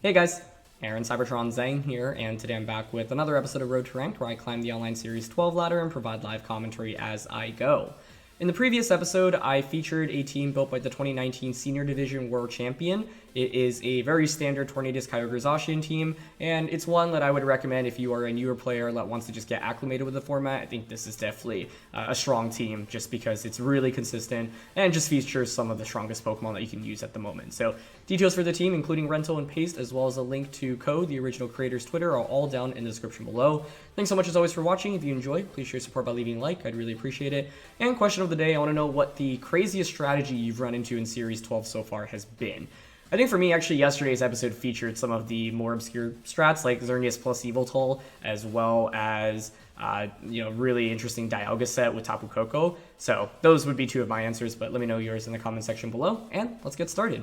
Hey guys, Aaron Cybertron Zhang here, and today I'm back with another episode of Road to Ranked where I climb the online series 12 ladder and provide live commentary as I go. In the previous episode, I featured a team built by the 2019 Senior Division World Champion. It is a very standard Tornadus Kyogre Zacian team, and it's one that I would recommend if you are a newer player that wants to just get acclimated with the format. I think this is definitely a strong team just because it's really consistent and just features some of the strongest Pokemon that you can use at the moment. So details for the team, including rental and paste, as well as a link to Code, the original creator's Twitter, are all down in the description below. Thanks so much as always for watching. If you enjoy, please show your support by leaving a like. I'd really appreciate it. And question of the day, I want to know what the craziest strategy you've run into in Series 12 so far has been. I think for me, actually, yesterday's episode featured some of the more obscure strats like Xerneas plus Yveltal, as well as really interesting Dialga set with Tapu Koko. So those would be two of my answers, but let me know yours in the comment section below, and let's get started.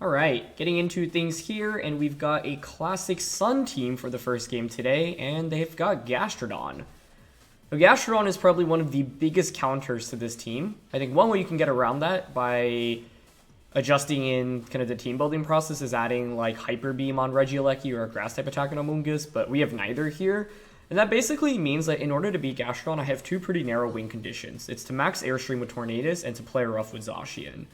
Alright, getting into things here, and we've got a classic Sun team for the first game today, and they've got Gastrodon. Now, Gastrodon is probably one of the biggest counters to this team. I think one way you can get around that by adjusting in kind of the team building process is adding like Hyper Beam on Regieleki or a Grass type attack on Amoonguss, but we have neither here. And that basically means that in order to beat Gastrodon, I have two pretty narrow win conditions. It's to max Airstream with Tornadus and to play rough with Zacian.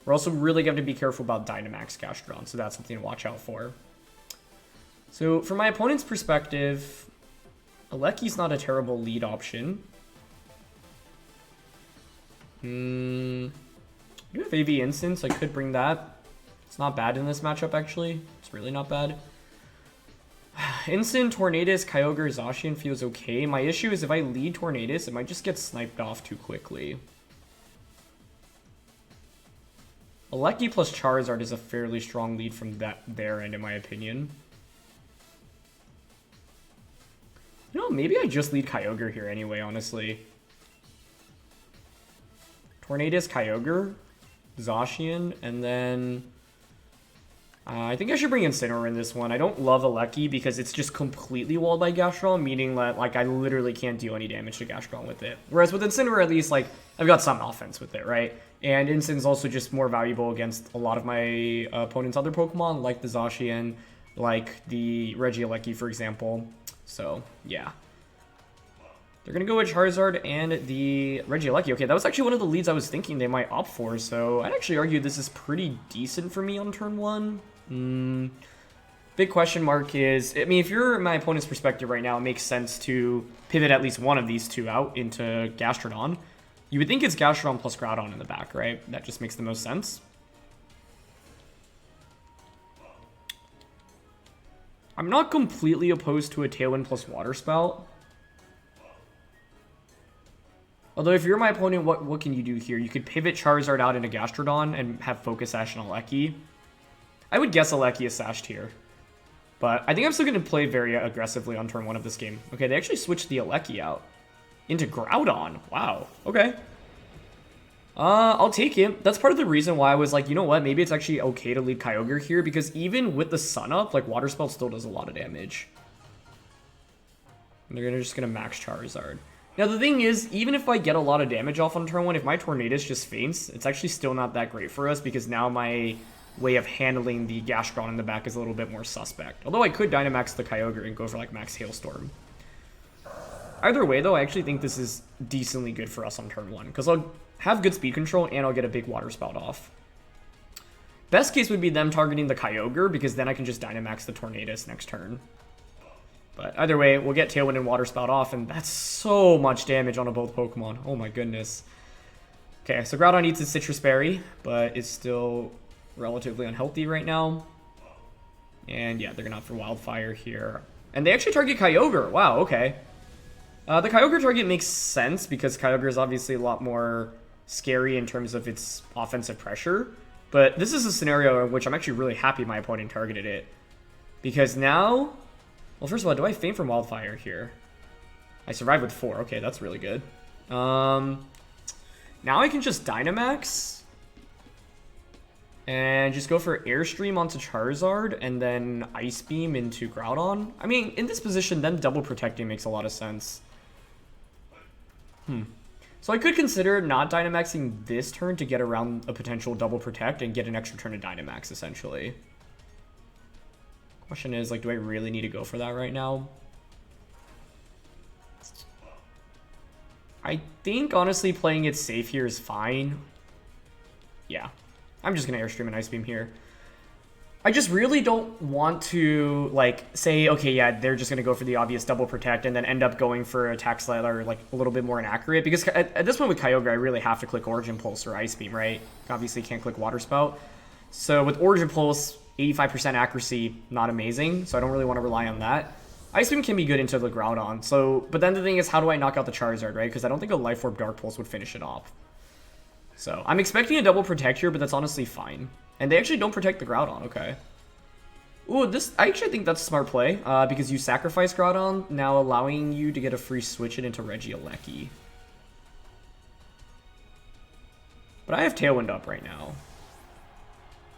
We're also really going to be careful about Dynamax Gastrodon, so that's something to watch out for. So from my opponent's perspective, Aleki's not a terrible lead option. You have AV Instant, so I could bring that. It's not bad in this matchup, actually. It's really not bad. Instant, Tornadus, Kyogre, Zacian feels okay. My issue is if I lead Tornadus, it might just get sniped off too quickly. Aleki plus Charizard is a fairly strong lead from their end, in my opinion. You know, maybe I just lead Kyogre here anyway, honestly. Tornadus, Kyogre, Zacian, and then I think I should bring Incineroar in this one. I don't love Aleki because it's just completely walled by Gastrodon, meaning that like I literally can't do any damage to Gastrodon with it. Whereas with Incineroar, at least like I've got some offense with it, right? And Incine's also just more valuable against a lot of my opponent's other Pokemon, like the Zacian, like the Regieleki, for example. So yeah. They're going to go with Charizard and the Regieleki. Okay, that was actually one of the leads I was thinking they might opt for, so I'd actually argue this is pretty decent for me on turn one. Big question mark is, I mean, if you're my opponent's perspective right now, it makes sense to pivot at least one of these two out into Gastrodon. You would think it's Gastrodon plus Groudon in the back, right? That just makes the most sense. I'm not completely opposed to a Tailwind plus Water Spout. Although if you're my opponent, what can you do here? You could pivot Charizard out into Gastrodon and have Focus Sash on Aleki. I would guess Aleki is sashed here. But I think I'm still going to play very aggressively on turn one of this game. Okay, they actually switched the Aleki out into Groudon. Wow, okay. I'll take him. That's part of the reason why I was like, you know what? Maybe it's actually okay to lead Kyogre here because even with the Sun up, like Water Spell still does a lot of damage. And they're just going to max Charizard. Now, the thing is, even if I get a lot of damage off on turn one, if my Tornadus just faints, it's actually still not that great for us because now my way of handling the Gastrodon in the back is a little bit more suspect. Although I could Dynamax the Kyogre and go for, like, Max Hailstorm. Either way, though, I actually think this is decently good for us on turn one because I'll have good speed control and I'll get a big Water Spout off. Best case would be them targeting the Kyogre because then I can just Dynamax the Tornadus next turn. But either way, we'll get Tailwind and Water Spout off, and that's so much damage on both Pokemon. Oh my goodness. Okay, so Groudon eats its Citrus Berry, but is still relatively unhealthy right now. And yeah, they're going to opt for Wildfire here. And they actually target Kyogre. Wow, okay. The Kyogre target makes sense because Kyogre is obviously a lot more scary in terms of its offensive pressure. But this is a scenario in which I'm actually really happy my opponent targeted it. Because now... Well, first of all, do I faint from Wildfire here? I survived with 4. Okay, that's really good. Now I can just Dynamax. And just go for Airstream onto Charizard. And then Ice Beam into Groudon. I mean, in this position, then double protecting makes a lot of sense. So I could consider not Dynamaxing this turn to get around a potential double protect and get an extra turn of Dynamax, essentially. Question is, like, do I really need to go for that right now? I think, honestly, playing it safe here is fine. Yeah. I'm just going to Airstream and Ice Beam here. I just really don't want to, like, say, okay, yeah, they're just going to go for the obvious double protect and then end up going for attacks that are, like, a little bit more inaccurate. Because at this point with Kyogre, I really have to click Origin Pulse or Ice Beam, right? Obviously can't click Water Spout. So with Origin Pulse, 85% accuracy, not amazing. So I don't really want to rely on that. Ice Beam can be good into the Groudon. So, but then the thing is, how do I knock out the Charizard, right? Because I don't think a Life Orb Dark Pulse would finish it off. So I'm expecting a double protect here, but that's honestly fine. And they actually don't protect the Groudon, okay. Ooh, I actually think that's a smart play, because you sacrifice Groudon, now allowing you to get a free switch it into Regieleki. But I have Tailwind up right now.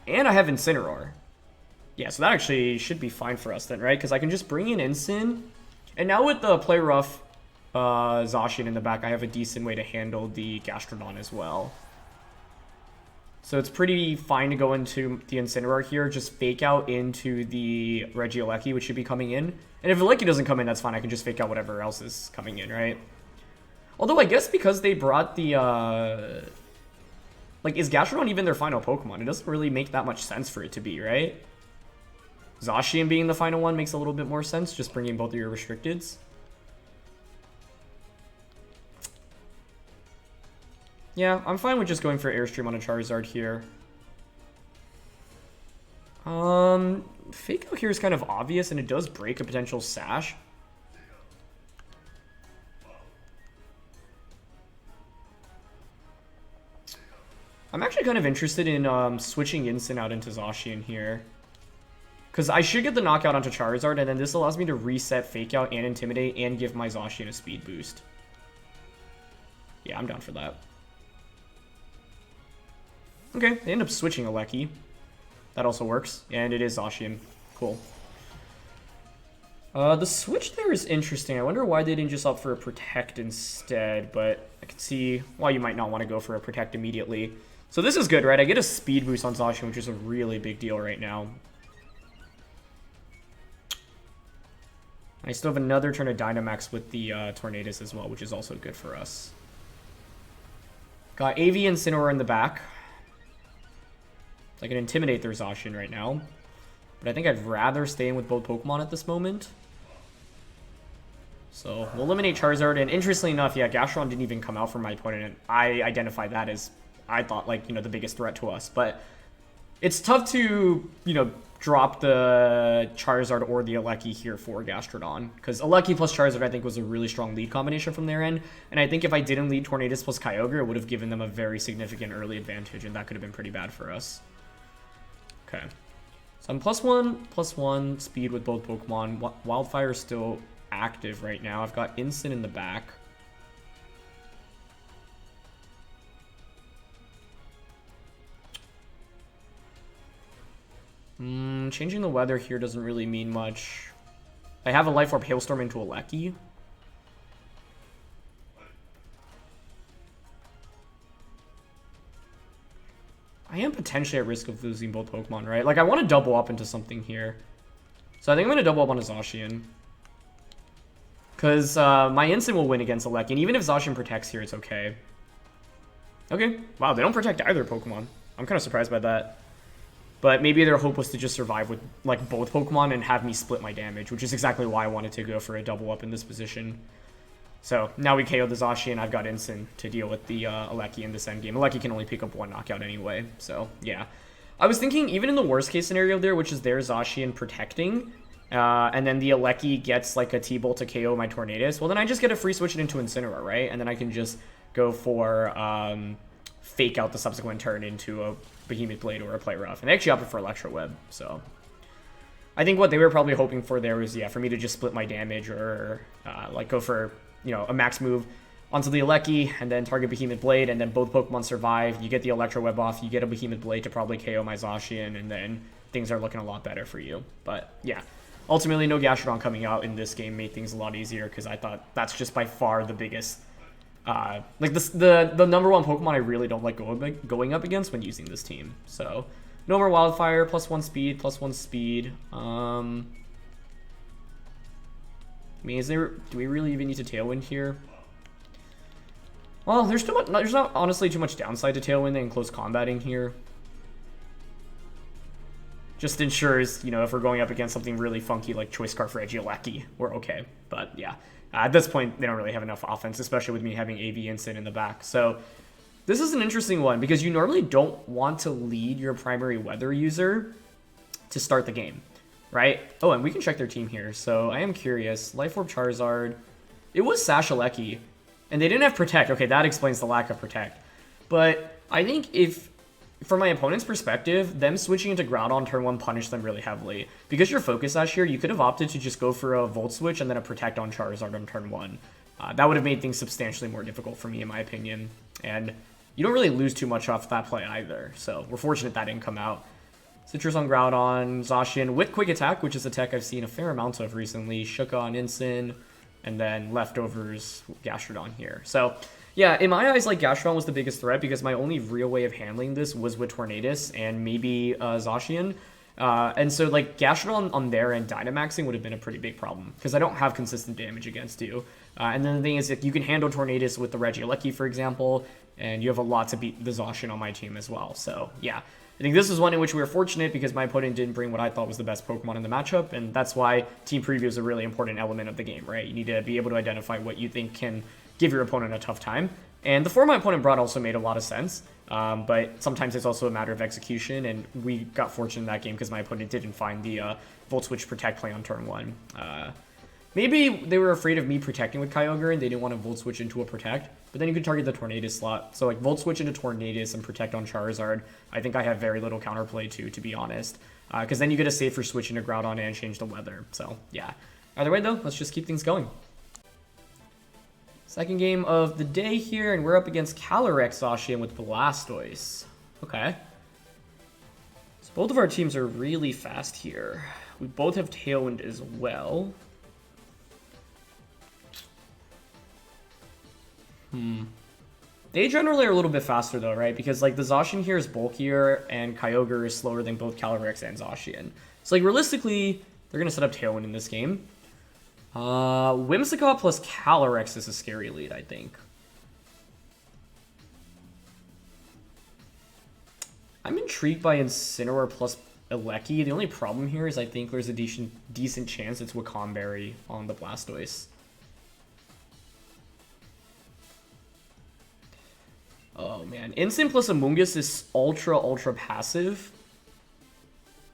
And I have Incineroar. Yeah, so that actually should be fine for us then, right? Because I can just bring in Incin. And now with the Play Rough Zacian in the back, I have a decent way to handle the Gastrodon as well. So it's pretty fine to go into the Incineroar here, just fake out into the Regieleki, which should be coming in. And if Regieleki doesn't come in, that's fine. I can just fake out whatever else is coming in, right? Although I guess because they brought the, like, is Gastrodon even their final Pokemon? It doesn't really make that much sense for it to be, right? Zacian being the final one makes a little bit more sense, just bringing both of your restricteds. Yeah, I'm fine with just going for Airstream on a Charizard here. Fake out here is kind of obvious, and it does break a potential Sash. I'm actually kind of interested in switching Incin out into Zacian here. Because I should get the knockout onto Charizard, and then this allows me to reset Fake Out and Intimidate and give my Zacian a speed boost. Yeah, I'm down for that. Okay, they end up switching Regieleki. That also works, and it is Zacian. Cool. The switch there is interesting. I wonder why they didn't just opt for a Protect instead, but I can see why you might not want to go for a Protect immediately. So this is good, right? I get a speed boost on Zacian, which is a really big deal right now. I still have another turn of Dynamax with the Tornadus as well, which is also good for us. Got AV and Incineroar in the back. I can intimidate their Zacian right now. But I think I'd rather stay in with both Pokemon at this moment. So we'll eliminate Charizard. And interestingly enough, yeah, Gastrodon didn't even come out from my opponent. And I identified that as, I thought, like, you know, the biggest threat to us. But it's tough to, you know, drop the Charizard or the Regieleki here for Gastrodon. Because Regieleki plus Charizard, I think, was a really strong lead combination from their end. And I think if I didn't lead Tornadus plus Kyogre, it would have given them a very significant early advantage. And that could have been pretty bad for us. Okay. So I'm +1/+1 speed with both Pokemon. Wildfire is still active right now. I've got Incin in the back. Changing the weather here doesn't really mean much. I have a Life Orb Hailstorm into a Regieleki. I am potentially at risk of losing both Pokemon, right? Like, I want to double up into something here. So I think I'm going to double up on a Zacian. Because my Incin will win against a Regieleki, and even if Zacian protects here, it's okay. Okay. Wow, they don't protect either Pokemon. I'm kind of surprised by that. But maybe their hope was to just survive with, like, both Pokemon and have me split my damage, which is exactly why I wanted to go for a double up in this position. So now we KO the Zacian. I've got Incin to deal with the Regieleki in this endgame. Regieleki can only pick up one knockout anyway. So, yeah. I was thinking, even in the worst case scenario there, which is their Zacian protecting, and then the Regieleki gets like a T-Bolt to KO my Tornadus, well, then I just get a free switch it into Incineroar, right? And then I can just go for fake out the subsequent turn into a Behemoth Blade or a Play Rough. And they actually opted for Electro Web, so I think what they were probably hoping for there was, yeah, for me to just split my damage or like go for, you know, a max move onto the Regieleki and then target Behemoth Blade, and then both Pokemon survive. You get the Electro Web off, you get a Behemoth Blade to probably KO my Zacian, and then things are looking a lot better for you. But yeah, ultimately no Gastrodon coming out in this game made things a lot easier because I thought that's just by far the biggest, like the number one Pokemon I really don't like going up against when using this team. So No more Wildfire, +1 speed, +1 speed. I mean, do we really even need to Tailwind here? Well, there's not honestly too much downside to Tailwind and close combating here. Just ensures, you know, if we're going up against something really funky like Choice Scarf Regieleki, we're okay. But yeah, at this point, they don't really have enough offense, especially with me having AV Incin in the back. So this is an interesting one because you normally don't want to lead your primary weather user to start the game, right? Oh, and we can check their team here. So I am curious. Life Orb Charizard. It was Sashaleki, and they didn't have Protect. Okay, that explains the lack of Protect. But I think if, from my opponent's perspective, them switching into Groudon turn 1 punished them really heavily. Because your Focus Sash here, you could have opted to just go for a Volt Switch and then a Protect on Charizard on turn 1. That would have made things substantially more difficult for me, in my opinion. And you don't really lose too much off that play either. So we're fortunate that didn't come out. Citrus on Groudon, Zacian with Quick Attack, which is a tech I've seen a fair amount of recently. Shuka on Incin, and then leftovers Gastrodon here. So yeah, in my eyes, like, Gastrodon was the biggest threat because my only real way of handling this was with Tornadus and maybe Zacian. And so, like, Gastrodon on their end Dynamaxing would have been a pretty big problem because I don't have consistent damage against you. And then the thing is, if you can handle Tornadus with the Regieleki, for example, and you have a lot to beat the Zacian on my team as well. So, yeah. I think this is one in which we were fortunate because my opponent didn't bring what I thought was the best Pokemon in the matchup, and that's why team preview is a really important element of the game, right? You need to be able to identify what you think can give your opponent a tough time. And the form my opponent brought also made a lot of sense, but sometimes it's also a matter of execution, and we got fortunate in that game because my opponent didn't find the Volt Switch Protect play on turn 1. Maybe they were afraid of me protecting with Kyogre and they didn't want to Volt Switch into a Protect, but then you could target the Tornadus slot. So like Volt Switch into Tornadus and Protect on Charizard, I think I have very little counterplay to be honest. Because then you get a safer switch into Groudon and change the weather. So yeah. Either way though, let's just keep things going. Second game of the day here, and we're up against Calyrex Zacian with Blastoise. Okay. So both of our teams are really fast here. We both have Tailwind as well. They generally are a little bit faster though, right? Because like the Zacian here is bulkier and Kyogre is slower than both Calyrex and Zacian. So like realistically, they're gonna set up Tailwind in this game. Whimsicott plus Calyrex is a scary lead, I think. I'm intrigued by Incineroar plus Gieleki. The only problem here is I think there's a decent chance it's Wakandberry on the Blastoise. Oh man, Incin plus Amoonguss is ultra passive.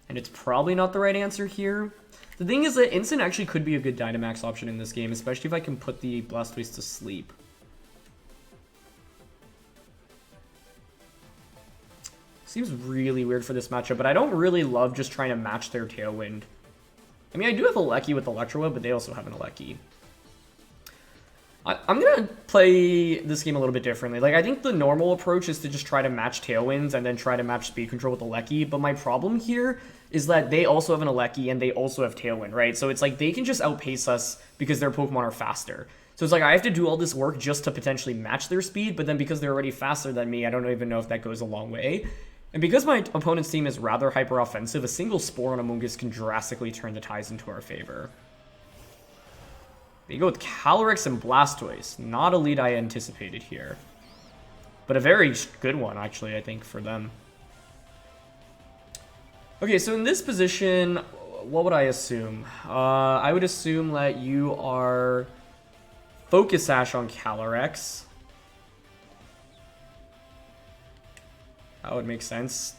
And it's probably not the right answer here. The thing is that Incin actually could be a good Dynamax option in this game, especially if I can put the Blastoise to sleep. Seems really weird for this matchup, but I don't really love just trying to match their Tailwind. I mean, I do have a Gieleki with Electro Web, but they also have an Gieleki. I'm going to play this game a little bit differently. Like, I think the normal approach is to just try to match Tailwinds and then try to match Speed Control with Gieleki, but my problem here is that they also have an Gieleki and they also have Tailwind, right? So it's like they can just outpace us because their Pokemon are faster. So it's like I have to do all this work just to potentially match their speed, but then because they're already faster than me, I don't even know if that goes a long way. And because my opponent's team is rather hyper-offensive, a single Spore on Amoonguss can drastically turn the ties into our favor. They go with Calyrex and Blastoise. Not a lead I anticipated here. But a very good one, actually, I think, for them. Okay, so in this position, what would I assume? I would assume that you are Focus Sash on Calyrex. That would make sense.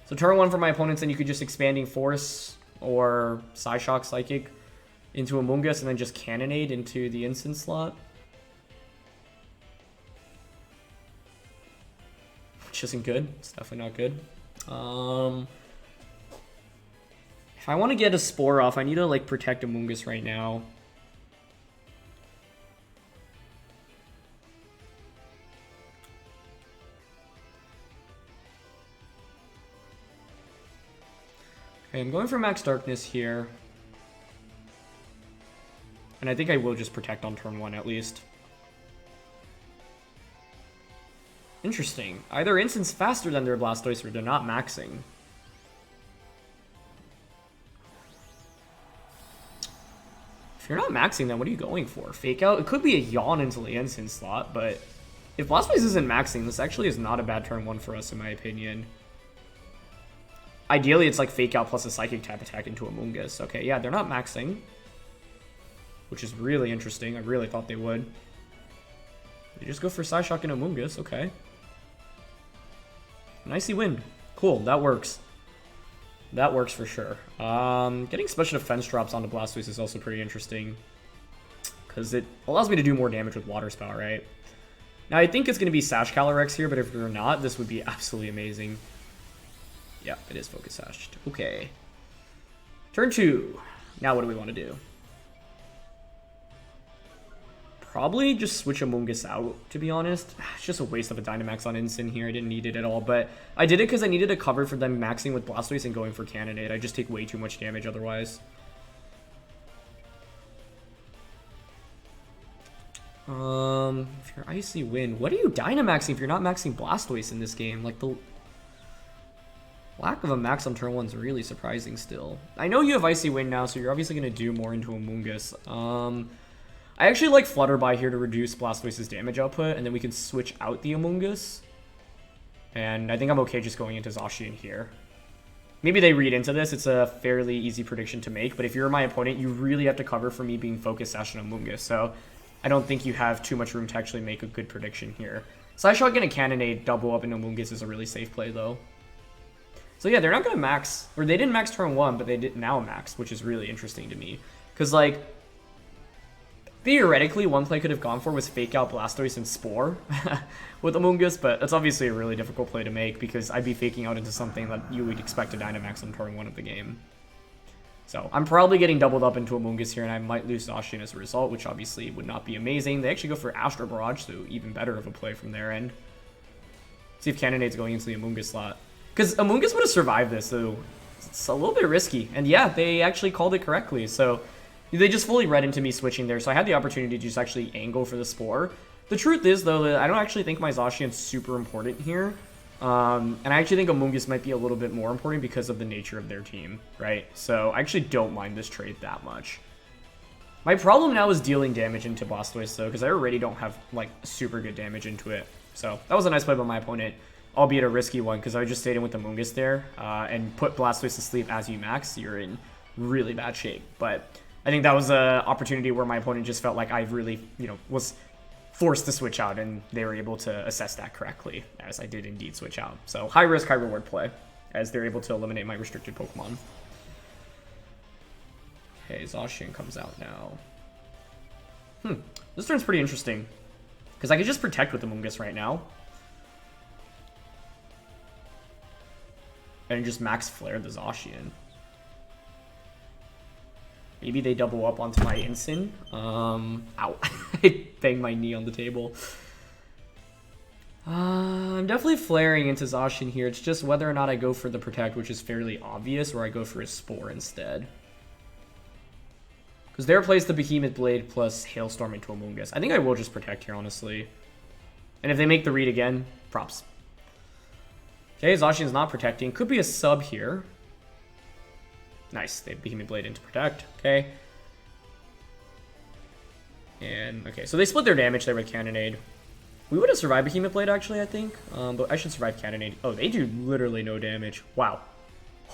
So turn 1 for my opponents, and you could just Expanding Force or Psyshock Psychic into Amoonguss and then just Cannonade into the Incin slot. Which isn't good. It's definitely not good. If I want to get a Spore off, I need to like protect Amoonguss right now. Okay, I'm going for Max Darkness here. And I think I will just protect on turn 1 at least. Interesting. Either Incense faster than their Blastoise or they're not maxing. If you're not maxing, then what are you going for? Fake Out? It could be a yawn into the Incense slot, but if Blastoise isn't maxing, this actually is not a bad turn 1 for us, in my opinion. Ideally, it's like Fake Out plus a Psychic type attack into Amoonguss. Okay, yeah, they're not maxing, which is really interesting. I really thought they would. They just go for Psyshock and Amoonguss. Okay. An Icy Wind. Cool, that works. That works for sure. Getting special defense drops onto Blastoise is also pretty interesting, because it allows me to do more damage with Water Spout, right? Now, I think it's going to be Sash Calyrex here, but if you're not, this would be absolutely amazing. Yeah, it is Focus Sashed. Okay. Turn 2. Now what do we want to do? Probably just switch Amoonguss out, to be honest. It's just a waste of a Dynamax on Incin here. I didn't need it at all, but I did it because I needed a cover for them maxing with Blastoise and going for Cannonade. I just take way too much damage otherwise. If you're Icy Wind, what are you Dynamaxing if you're not maxing Blastoise in this game? Like, the lack of a max on turn 1 is really surprising still. I know you have Icy Wind now, so you're obviously going to do more into Amoonguss. I actually like Flutterby here to reduce Blastoise's damage output, and then we can switch out the Amoonguss. And I think I'm okay just going into Zacian here. Maybe they read into this. It's a fairly easy prediction to make, but if you're my opponent, you really have to cover for me being Focus Sash on Amoonguss, so I don't think you have too much room to actually make a good prediction here. Psyshock and a Cannonade double up in Amoonguss is a really safe play, though. So yeah, they're not going to max, or they didn't max turn 1, but they did now max, which is really interesting to me. Because, like, theoretically, one play could have gone for was Fake Out Blastoise and Spore with Amoonguss, but that's obviously a really difficult play to make because I'd be faking out into something that you would expect to Dynamax on turn 1 of the game. So I'm probably getting doubled up into Amoonguss here, and I might lose Zacian as a result, which obviously would not be amazing. They actually go for Astro Barrage, so even better of a play from their end. See if Cannonade's going into the Amoonguss slot. Because Amoonguss would have survived this, so it's a little bit risky. And yeah, they actually called it correctly, so they just fully read into me switching there, so I had the opportunity to just actually angle for the Spore. The truth is, though, that I don't actually think my Zacian's super important here. And I actually think Amoonguss might be a little bit more important because of the nature of their team, right? So I actually don't mind this trade that much. My problem now is dealing damage into Blastoise, though, because I already don't have, like, super good damage into it. So that was a nice play by my opponent, albeit a risky one, because I just stayed in with Amoonguss there and put Blastoise to sleep as you max. You're in really bad shape, but I think that was an opportunity where my opponent just felt like I really, was forced to switch out, and they were able to assess that correctly, as I did indeed switch out. So high risk, high reward play, as they're able to eliminate my restricted Pokemon. Okay, Zacian comes out now. This turn's pretty interesting, because I could just protect with Amoonguss right now. And just max flare the Zacian. Maybe they double up onto my Incin. Ow. I banged my knee on the table. I'm definitely flaring into Zacian here. It's just whether or not I go for the Protect, which is fairly obvious, or I go for a Spore instead. Because there plays the Behemoth Blade plus Hailstorm into Amoonguss. I think I will just Protect here, honestly. And if they make the read again, props. Okay, Zacian's not protecting. Could be a sub here. Nice, they Behemoth Blade into Protect. Okay. And, okay, so they split their damage there with Cannonade. We would have survived Behemoth Blade, actually, I think. But I should survive Cannonade. Oh, they do literally no damage. Wow.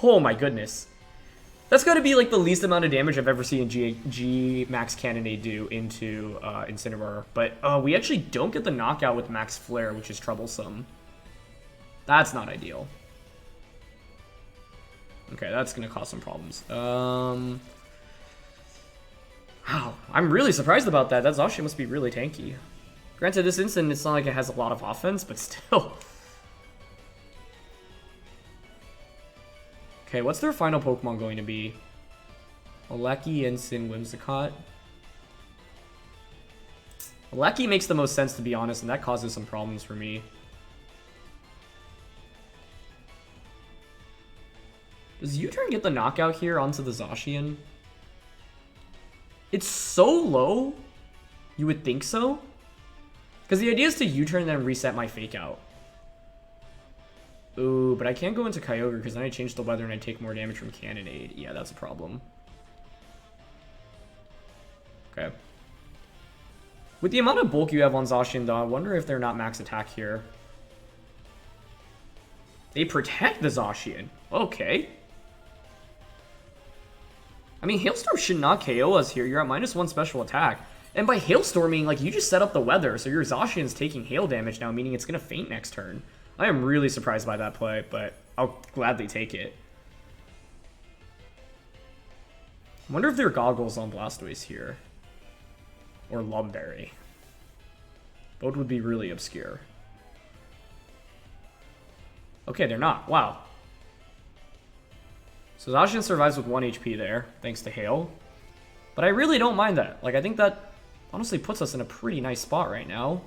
Oh, my goodness. That's got to be, like, the least amount of damage I've ever seen G Max Cannonade do into Incineroar. But we actually don't get the knockout with Max Flare, which is troublesome. That's not ideal. Okay, that's going to cause some problems. Wow, I'm really surprised about that. That Zacian must be really tanky. Granted, this instant, it's not like it has a lot of offense, but still. Okay, what's their final Pokemon going to be? Regieleki, Incin, Whimsicott. Regieleki makes the most sense, to be honest, and that causes some problems for me. Does U-turn get the knockout here onto the Zacian? It's so low. You would think so. Because the idea is to U-turn and then reset my Fake Out. Ooh, but I can't go into Kyogre because then I change the weather and I take more damage from Cannonade. Yeah, that's a problem. Okay. With the amount of bulk you have on Zacian, though, I wonder if they're not max attack here. They protect the Zacian. Okay. I mean, Hailstorm should not KO us here. You're at -1 special attack. And by Hailstorming, like, you just set up the weather, so your Zacian's taking hail damage now, meaning it's going to faint next turn. I am really surprised by that play, but I'll gladly take it. I wonder if there are goggles on Blastoise here. Or Lumberry. Both would be really obscure. Okay, they're not. Wow. So Zacian survives with 1 HP there, thanks to Hail. But I really don't mind that. Like, I think that honestly puts us in a pretty nice spot right now.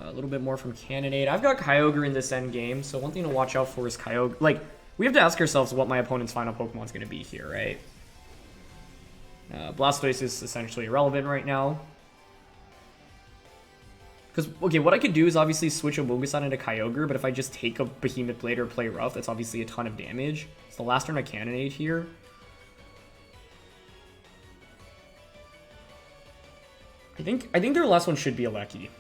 A little bit more from Cannonade. I've got Kyogre in this end game, so one thing to watch out for is Kyogre. Like, we have to ask ourselves what my opponent's final Pokemon's going to be here, right? Blastoise is essentially irrelevant right now. Because, okay, what I could do is obviously switch a Whimsicott into Kyogre, but if I just take a Behemoth Blade or play rough, that's obviously a ton of damage. It's the last turn I Cannonade here. I think their last one should be a Lecky.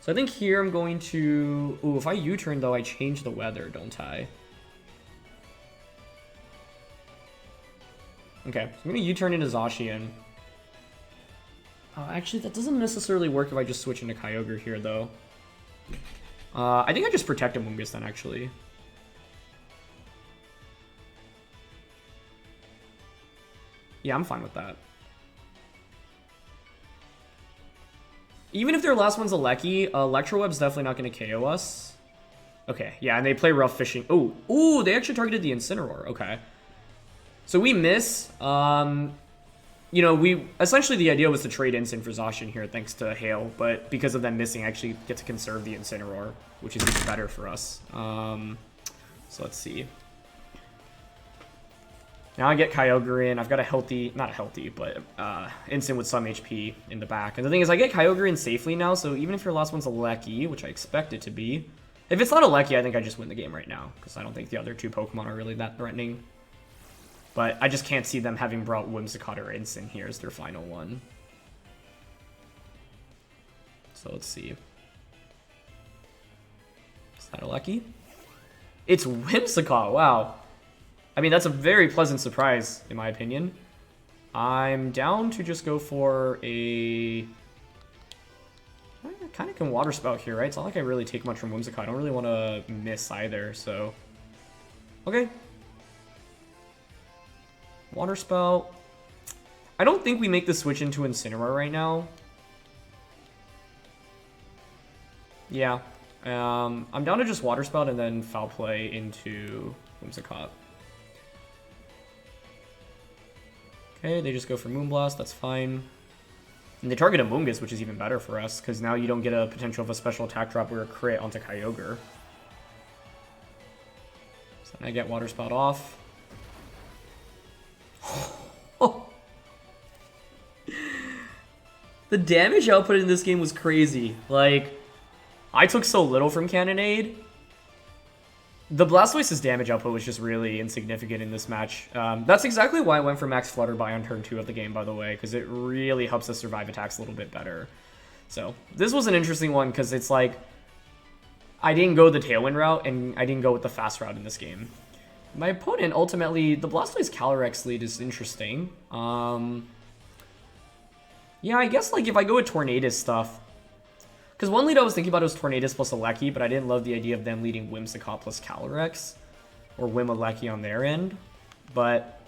So I think here I'm going to... Ooh, if I U-turn, though, I change the weather, don't I? Okay, so I'm going to U-turn into Zacian. Actually, that doesn't necessarily work if I just switch into Kyogre here, though. I think I just protect Amoonguss then, actually. Yeah, I'm fine with that. Even if their last one's a Lecky, Electro Web's definitely not going to KO us. Okay, yeah, and they play Rough Fishing. Oh, ooh, they actually targeted the Incineroar. Okay. So we miss. You know, essentially the idea was to trade Incin for Zacian here thanks to Hail, but because of them missing, I actually get to conserve the Incineroar, which is even better for us. So let's see. Now I get Kyogre in. I've got a healthy, not healthy, but Incin with some HP in the back. And the thing is, I get Kyogre in safely now, so even if your last one's a Lecky, which I expect it to be, if it's not a Lecky, I think I just win the game right now, because I don't think the other two Pokemon are really that threatening. But I just can't see them having brought Whimsicott or Incin here as their final one. So let's see. Is that a Lecky? It's Whimsicott, wow. I mean, that's a very pleasant surprise, in my opinion. I'm down to just go for a... I kind of can Water Spout here, right? It's not like I really take much from Whimsicott. I don't really want to miss either, so... Okay. Water Spout. I don't think we make the switch into Incineroar right now. Yeah. I'm down to just Water Spout and then Foul Play into Whimsicott. Okay, they just go for Moonblast, that's fine. And they target Amoonguss, which is even better for us, because now you don't get a potential of a special attack drop or a crit onto Kyogre. So then I get Water Spout off. The damage output in this game was crazy. Like, I took so little from Cannonade. The Blastoise's damage output was just really insignificant in this match. That's exactly why I went for Max Flutterby on turn 2 of the game, by the way, because it really helps us survive attacks a little bit better. So, this was an interesting one, because it's like, I didn't go the Tailwind route, and I didn't go with the fast route in this game. My opponent, ultimately, the Blastoise Calyrex lead is interesting. Yeah, I guess, like, if I go with Tornadus stuff, because one lead I was thinking about was Tornadus plus a Lecky, but I didn't love the idea of them leading Whimsicott plus Calyrex, or Whim a Lecky on their end. But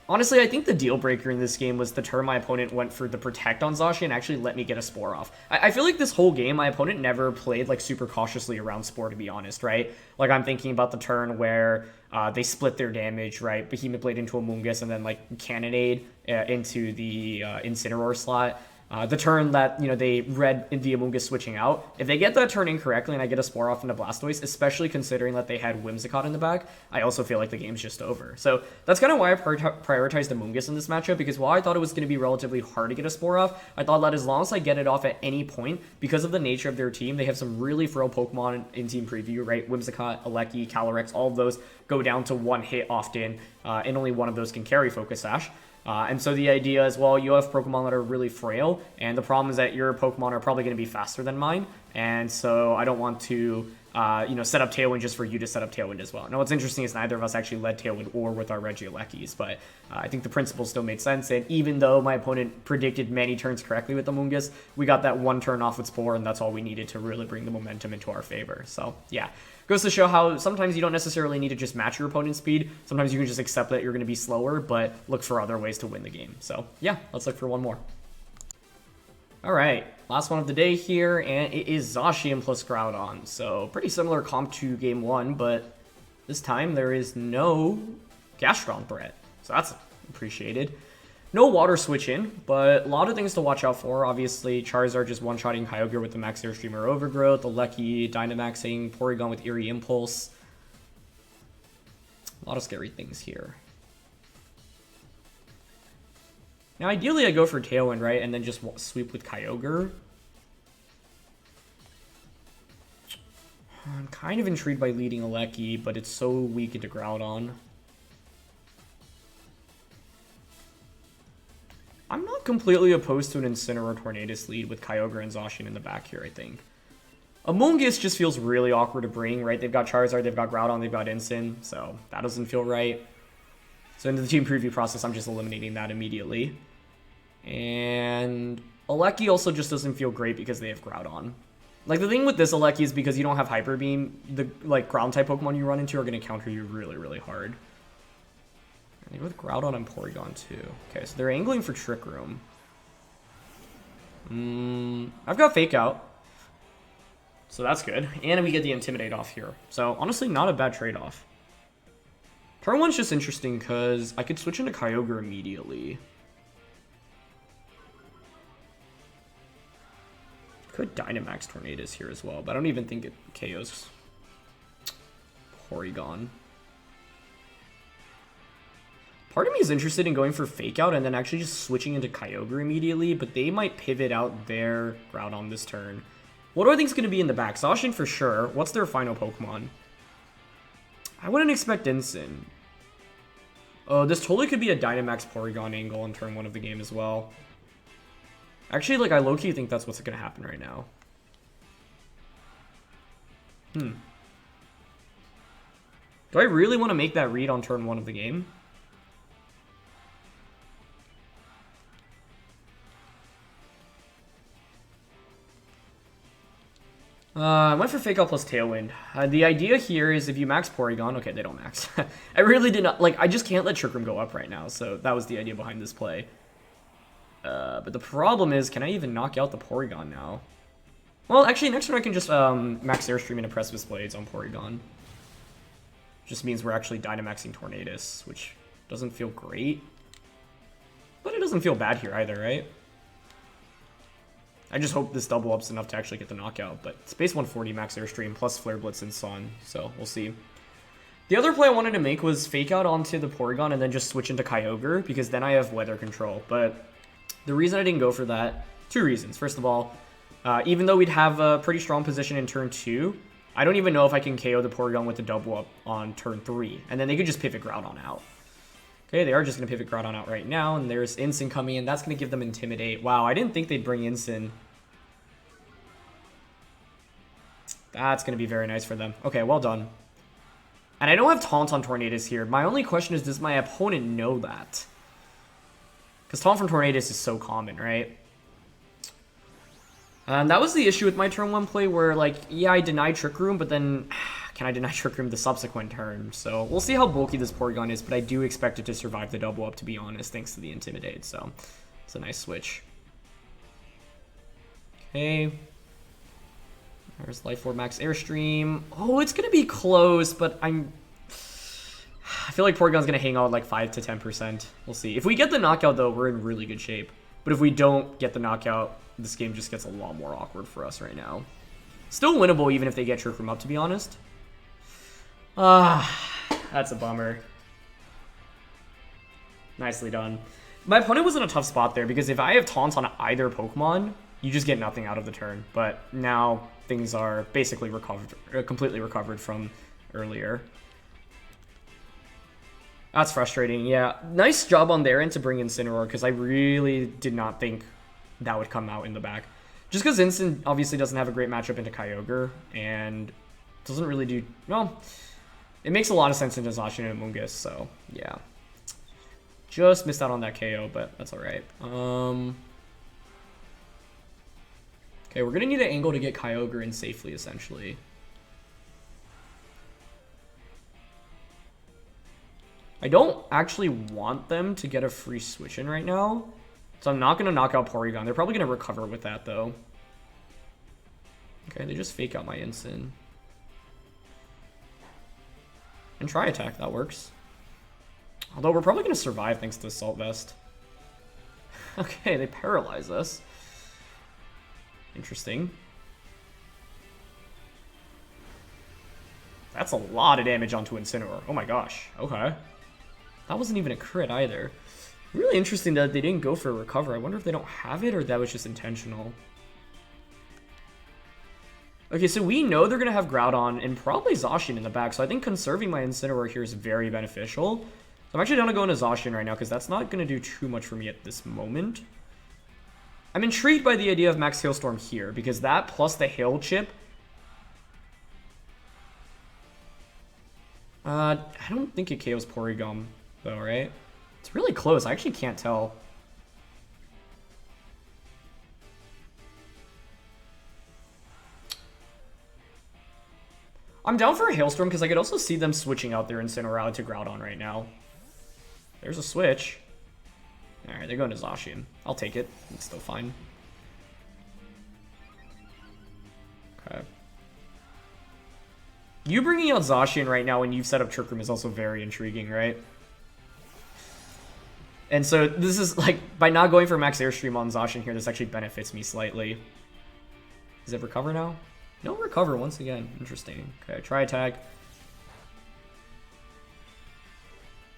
honestly, I think the deal breaker in this game was the turn my opponent went for the Protect on Zacian and actually let me get a Spore off. I feel like this whole game, my opponent never played like super cautiously around Spore, to be honest, right? Like, I'm thinking about the turn where they split their damage, right? Behemoth Blade into Amoonguss and then like Cannonade into the Incineroar slot. The turn that, they read the Amoonguss switching out. If they get that turn incorrectly and I get a Spore off into Blastoise, especially considering that they had Whimsicott in the back, I also feel like the game's just over. So that's kind of why I prioritized Amoonguss in this matchup, because while I thought it was going to be relatively hard to get a Spore off, I thought that as long as I get it off at any point, because of the nature of their team, they have some really frail Pokemon in Team Preview, right? Whimsicott, Regieleki, Calyrex, all of those go down to one hit often, and only one of those can carry Focus Sash. And so the idea is, well, you have Pokemon that are really frail, and the problem is that your Pokemon are probably going to be faster than mine, and so I don't want to, set up Tailwind just for you to set up Tailwind as well. Now, what's interesting is neither of us actually led Tailwind or with our Regielekis, but I think the principle still made sense, and even though my opponent predicted many turns correctly with Amoonguss, we got that one turn off with Spore, and that's all we needed to really bring the momentum into our favor. So, yeah. Goes to show how sometimes you don't necessarily need to just match your opponent's speed. Sometimes you can just accept that you're going to be slower, but look for other ways to win the game. So, yeah, let's look for one more. All right, last one of the day here, and it is Zacian plus Groudon. So, pretty similar comp to game one, but this time there is no Gastrodon threat. So that's appreciated. No water switch in, but a lot of things to watch out for. Obviously, Charizard just one-shotting Kyogre with the Max Airstream or Overgrowth, Regieleki Dynamaxing, Porygon with Eerie Impulse. A lot of scary things here. Now, ideally, I go for Tailwind, right, and then just sweep with Kyogre. I'm kind of intrigued by leading Regieleki, but it's so weak into Groudon. I'm not completely opposed to an Incineroar Tornadus lead with Kyogre and Zacian in the back here, I think. Amoonguss just feels really awkward to bring, right? They've got Charizard, they've got Groudon, they've got Incin, so that doesn't feel right. So into the team preview process, I'm just eliminating that immediately. And Regieleki also just doesn't feel great because they have Groudon. Like, the thing with this Regieleki is because you don't have Hyper Beam, the ground-type Pokemon you run into are going to counter you really, really hard. And with Groudon and Porygon too. Okay, so they're angling for Trick Room. I've got Fake Out. So that's good. And we get the Intimidate off here. So honestly, not a bad trade-off. Turn 1's just interesting because I could switch into Kyogre immediately. Could Dynamax Tornadus here as well, but I don't even think it KOs Porygon. Part of me is interested in going for Fake Out and then actually just switching into Kyogre immediately, but they might pivot out their Groudon this turn. What do I think is going to be in the back? Zacian for sure. What's their final Pokemon? I wouldn't expect Incin. Oh, this totally could be a Dynamax Porygon angle on turn 1 of the game as well. Actually, like, I low-key think that's what's going to happen right now. Do I really want to make that read on turn 1 of the game? I went for Fake Out plus Tailwind. The idea here is if you max Porygon... Okay, they don't max. I really did not... Like, I just can't let Trick Room go up right now, so that was the idea behind this play. But the problem is, can I even knock out the Porygon now? Well, actually, next turn I can just max Airstream into Precipice Blades on Porygon. Just means we're actually Dynamaxing Tornadus, which doesn't feel great. But it doesn't feel bad here either, right? I just hope this double up's enough to actually get the knockout, but Space 140 max Airstream plus Flare Blitz and Sun, so we'll see. The other play I wanted to make was Fake Out onto the Porygon and then just switch into Kyogre, because then I have Weather Control, but the reason I didn't go for that, 2 reasons. First of all, even though we'd have a pretty strong position in turn 2, I don't even know if I can KO the Porygon with the double up on turn 3, and then they could just pivot Groudon out. Okay, they are just going to pivot Groudon out right now, and there's Incin coming in. That's going to give them Intimidate. Wow, I didn't think they'd bring Incin. That's going to be very nice for them. Okay, well done. And I don't have Taunt on Tornadus here. My only question is, does my opponent know that? Because Taunt from Tornadus is so common, right? That was the issue with my turn 1 play where, like, yeah, I denied Trick Room, but then can I deny Trick Room the subsequent turn? So we'll see how bulky this Porygon is, but I do expect it to survive the double up, to be honest, thanks to the Intimidate. So it's a nice switch. Okay. There's Life Orb Max Airstream. Oh, it's going to be close, but I feel like Porygon's going to hang out at like 5 to 10%. We'll see. If we get the knockout, though, we're in really good shape. But But if we don't get the knockout, this game just gets a lot more awkward for us right now. Still winnable even if they get Trick Room up, to be honest. That's a bummer. Nicely done. My opponent was in a tough spot there because if I have taunts on either Pokemon, you just get nothing out of the turn. But now things are basically completely recovered from earlier. That's frustrating, yeah. Nice job on their end to bring Incineroar because I really did not think that would come out in the back. Just because Incin obviously doesn't have a great matchup into Kyogre and doesn't really do... Well, it makes a lot of sense into Zacian and Amoonguss, so yeah. Just missed out on that KO, but that's alright. Okay, we're going to need an angle to get Kyogre in safely, essentially. I don't actually want them to get a free switch in right now, so I'm not going to knock out Porygon. They're probably going to recover with that, though. Okay, they just fake out my Incin. And try attack, that works. Although we're probably going to survive thanks to Assault Vest. Okay, they paralyze us. Interesting. That's a lot of damage onto Incineroar. Oh my gosh. Okay. That wasn't even a crit either. Really interesting that they didn't go for a recover. I wonder if they don't have it or that was just intentional. Okay, so we know they're going to have Groudon and probably Zacian in the back, so I think conserving my Incineroar here is very beneficial. So I'm actually going to go into Zacian right now because that's not going to do too much for me at this moment. I'm intrigued by the idea of Max Hailstorm here because that plus the Hail Chip... I don't think it KOs Porygon though, right? It's really close. I actually can't tell. I'm down for a Hailstorm because I could also see them switching out their Incineroar to Groudon right now. There's a switch. Alright, they're going to Zacian. I'll take it. It's still fine. Okay. You bringing out Zacian right now when you've set up Trick Room is also very intriguing, right? And so this is like, by not going for Max Airstream on Zacian here, this actually benefits me slightly. Does it recover now? No recover once again. Interesting. Okay, try attack.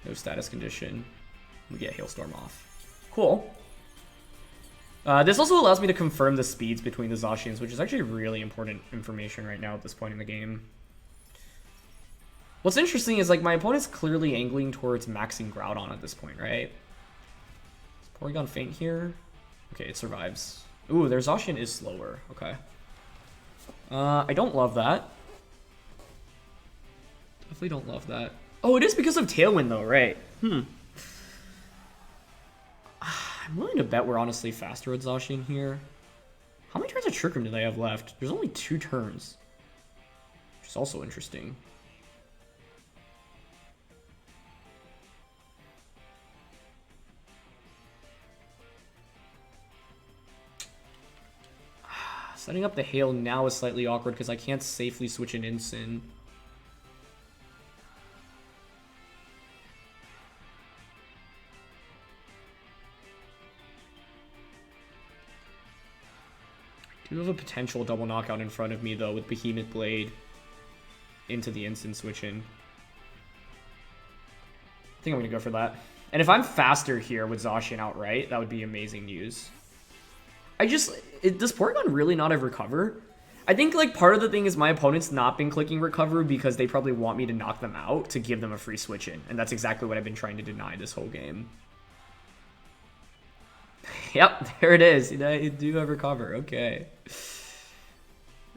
No status condition. We get Hailstorm off. Cool. This also allows me to confirm the speeds between the Zacians, which is actually really important information right now at this point in the game. What's interesting is, like, my opponent's clearly angling towards maxing Groudon at this point, right? Is Porygon faint here? Okay, it survives. Ooh, their Zacian is slower. Okay. I don't love that. Definitely don't love that. Oh, it is because of Tailwind, though, right? I'm willing to bet we're honestly faster with Zacian here. How many turns of Trick Room do they have left? There's only 2 turns. Which is also interesting. Setting up the Hail now is slightly awkward because I can't safely switch an Incin. I do have a potential double knockout in front of me though with Behemoth Blade into the Incin switch in. I think I'm going to go for that. And if I'm faster here with Zacian outright, that would be amazing news. Does Porygon really not have recover? I think like part of the thing is my opponent's not been clicking recover because they probably want me to knock them out to give them a free switch in. And that's exactly what I've been trying to deny this whole game. Yep, there it is. You know, you do have recover. Okay.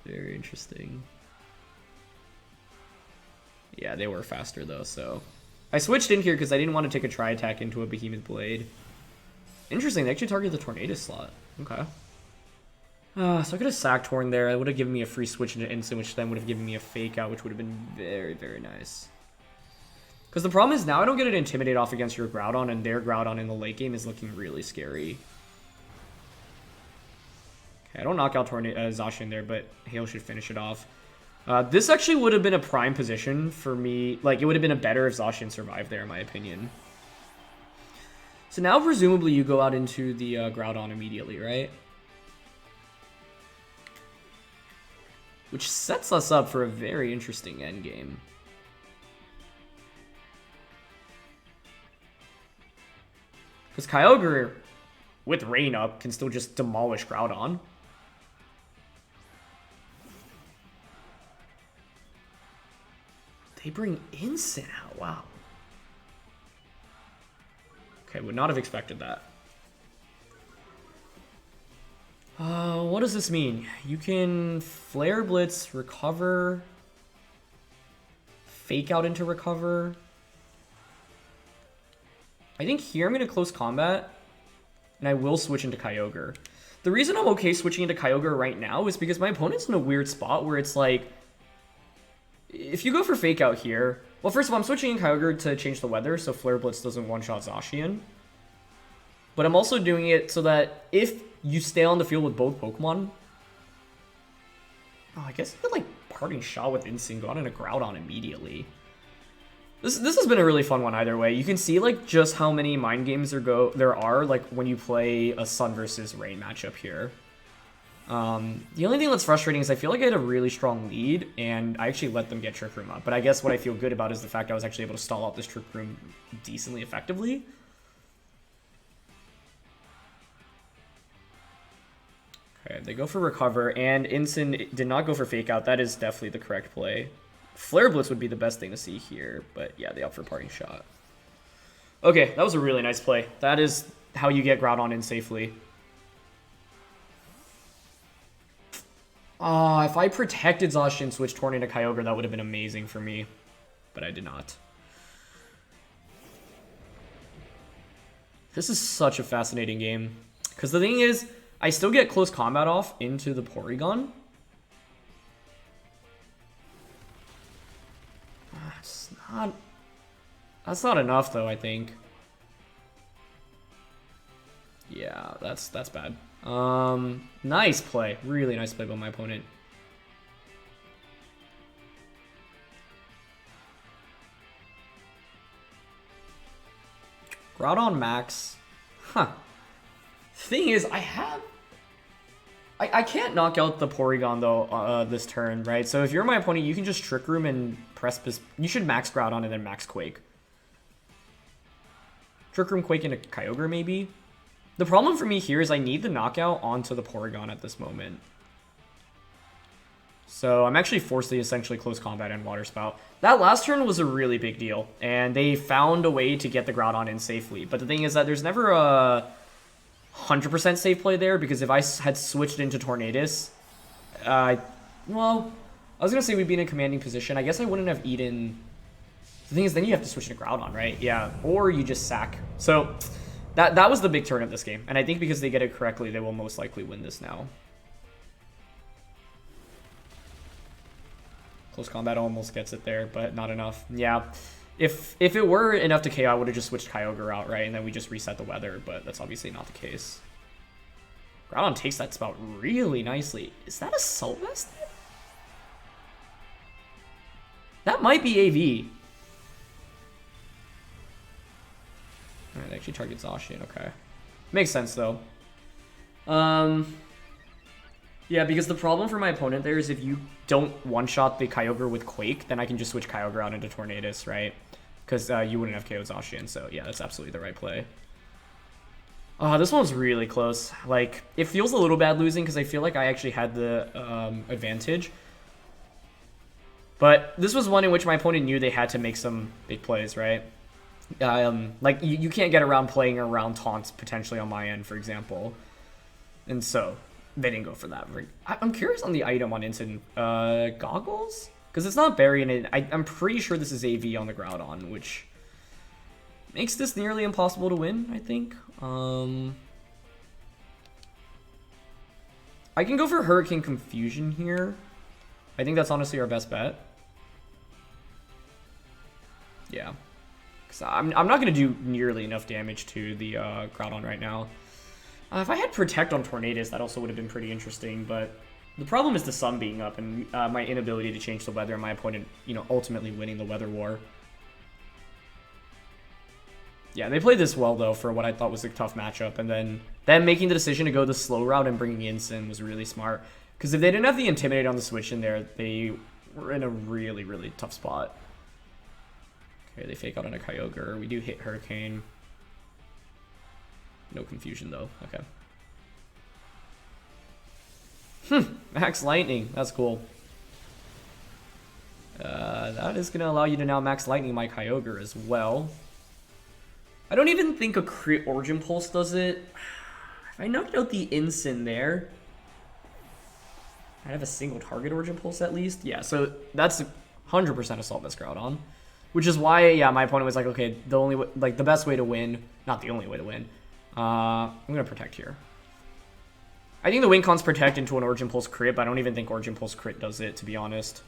Very interesting. Yeah, they were faster though, so. I switched in here because I didn't want to take a Tri Attack into a Behemoth Blade. Interesting, they actually target the Tornadus slot. Okay. So I could have sacked Horn there. It would have given me a free switch into Instant, which then would have given me a Fake Out, which would have been very, very nice. Because the problem is now I don't get an Intimidate off against your Groudon, and their Groudon in the late game is looking really scary. Okay, I don't knock out Zacian there, but Hail should finish it off. This actually would have been a prime position for me. Like, it would have been a better if Zacian survived there, in my opinion. So now presumably you go out into the Groudon immediately, right? Which sets us up for a very interesting endgame. Because Kyogre, with Rain up, can still just demolish Groudon. They bring Incin out, wow. Okay, would not have expected that. What does this mean? You can Flare Blitz, recover, Fake Out into recover. I think here I'm going to close combat, and I will switch into Kyogre. The reason I'm okay switching into Kyogre right now is because my opponent's in a weird spot where it's like, if you go for Fake Out here, well, first of all, I'm switching in Kyogre to change the weather, so Flare Blitz doesn't one-shot Zacian. But I'm also doing it so that if you stay on the field with both Pokemon... Oh, I guess I could, like, Parting Shot with Incin, go out into Groudon immediately. This has been a really fun one either way. You can see, like, just how many mind games there are, like, when you play a Sun versus Rain matchup here. The only thing that's frustrating is I feel like I had a really strong lead, and I actually let them get Trick Room up. But I guess what I feel good about is the fact I was actually able to stall out this Trick Room decently effectively. Okay, they go for Recover, and Incin did not go for Fake Out. That is definitely the correct play. Flare Blitz would be the best thing to see here, but yeah, they opt for Parting Shot. Okay, that was a really nice play. That is how you get Groudon in safely. If I protected Zacian, switch Torn into Kyogre, that would have been amazing for me, but I did not. This is such a fascinating game, because the thing is, I still get close combat off into the Porygon. That's not enough though, I think. Yeah, that's bad. Nice play. Really nice play by my opponent. Groudon max. Huh. Thing is, I can't knock out the Porygon though this turn, right? So if you're my opponent, you can just Trick Room and press this. You should max Groudon and then max Quake. Trick Room, Quake into Kyogre maybe. The problem for me here is I need the knockout onto the Porygon at this moment. So I'm actually forced to essentially close combat and Water Spout. That last turn was a really big deal, and they found a way to get the Groudon in safely. But the thing is that there's never a 100% safe play there, because if I had switched into Tornadus, well, I was going to say we'd be in a commanding position. I guess I wouldn't have eaten... The thing is, then you have to switch into Groudon, right? Yeah, or you just sack. So that was the big turn of this game, and I think because they get it correctly, they will most likely win this now. Close combat almost gets it there, but not enough. Yeah, if it were enough to KO, I would have just switched Kyogre out, right? And then we just reset the weather, but that's obviously not the case. Groudon takes that spout really nicely. Is that a Assault Vest? That might be AV. Alright, they actually target Zacian, okay. Makes sense, though. Yeah, because the problem for my opponent there is if you don't one-shot the Kyogre with Quake, then I can just switch Kyogre out into Tornadus, right? Because you wouldn't have KO'd Zacian, so yeah, that's absolutely the right play. This one's really close. Like, it feels a little bad losing because I feel like I actually had the advantage. But this was one in which my opponent knew they had to make some big plays, right? Like, you can't get around playing around taunts potentially on my end, for example. And so, they didn't go for that. I'm curious on the item on Incin. Goggles? Because it's not Berry, and I'm pretty sure this is AV on the Groudon, which makes this nearly impossible to win, I think. I can go for Hurricane Confusion here. I think that's honestly our best bet. Yeah. Because I'm not going to do nearly enough damage to the Groudon right now. If I had Protect on Tornadus, that also would have been pretty interesting, but the problem is the sun being up and my inability to change the weather and my opponent, ultimately winning the weather war. Yeah, they played this well, though, for what I thought was a tough matchup. And then them making the decision to go the slow route and bringing Incin was really smart. Because if they didn't have the Intimidate on the switch in there, they were in a really, really tough spot. Okay, they fake out on a Kyogre. We do hit Hurricane. No confusion, though. Okay. Max Lightning. That's cool. That is going to allow you to now Max Lightning my Kyogre as well. I don't even think a crit Origin Pulse does it. If I knocked out the Incin there, I'd have a single target Origin Pulse at least. Yeah, so that's 100% Assault Vest Groudon. Which is why, yeah, my opponent was like, okay, the only way, like the best way to win, not the only way to win. I'm gonna Protect here. I think the Wing Cons Protect into an Origin Pulse crit, but I don't even think Origin Pulse crit does it, to be honest.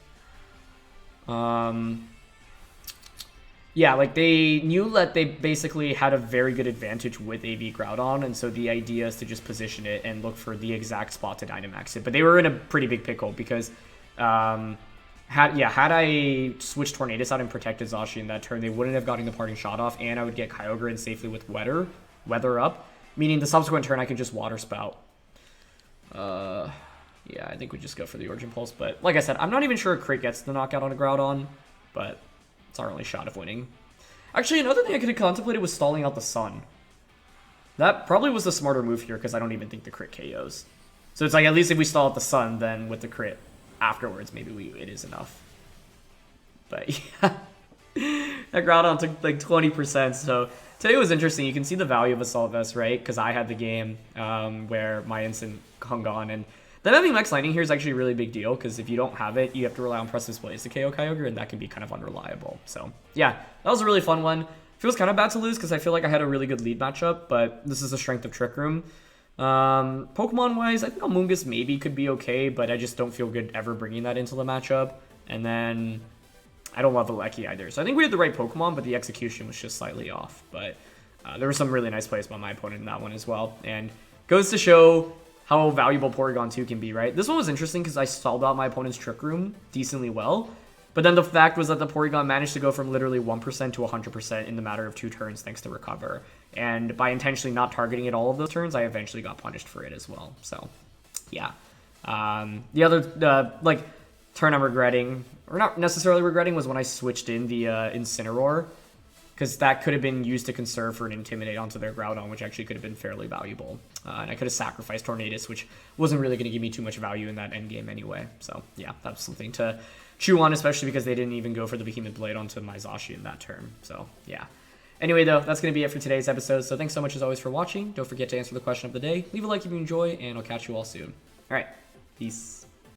Yeah, like they knew that they basically had a very good advantage with AV Groudon, and so the idea is to just position it and look for the exact spot to Dynamax it. But they were in a pretty big pickle because, had I switched Tornadus out and protected Zacian that turn, they wouldn't have gotten the parting shot off, and I would get Kyogre in safely with Weather Up, meaning the subsequent turn I could just Water Spout. Yeah, I think we just go for the Origin Pulse, but like I said, I'm not even sure a crit gets the knockout on a Groudon, but it's our only shot of winning. Actually, another thing I could have contemplated was stalling out the Sun. That probably was the smarter move here, because I don't even think the crit KOs. So it's like, at least if we stall out the Sun, then with the crit afterwards, maybe it is enough. But yeah, that Groudon took like 20%, so today was interesting. You can see the value of Assault Vest, right? Because I had the game where my Instant hung on, and then having Max Lightning here is actually a really big deal, because if you don't have it, you have to rely on Press Displays to KO Kyogre, and that can be kind of unreliable. So yeah, that was a really fun one. Feels kind of bad to lose, because I feel like I had a really good lead matchup, but this is the strength of Trick Room. Pokemon-wise, I think Amoonguss maybe could be okay, but I just don't feel good ever bringing that into the matchup. And then I don't love Regieleki either. So I think we had the right Pokemon, but the execution was just slightly off. But there were some really nice plays by my opponent in that one as well. And goes to show how valuable Porygon 2 can be, right? This one was interesting because I stalled out my opponent's Trick Room decently well. But then the fact was that the Porygon managed to go from literally 1% to 100% in the matter of 2 turns thanks to Recover. And by intentionally not targeting it all of those turns, I eventually got punished for it as well. So, yeah. The other, turn I'm regretting, or not necessarily regretting, was when I switched in the Incineroar. Because that could have been used to conserve for an Intimidate onto their Groudon, which actually could have been fairly valuable. And I could have sacrificed Tornadus, which wasn't really going to give me too much value in that endgame anyway. So, yeah, that's something to chew on, especially because they didn't even go for the Behemoth Blade onto my Zacian that turn. So, yeah. Anyway, though, that's going to be it for today's episode. So thanks so much, as always, for watching. Don't forget to answer the question of the day. Leave a like if you enjoy, and I'll catch you all soon. All right. Peace.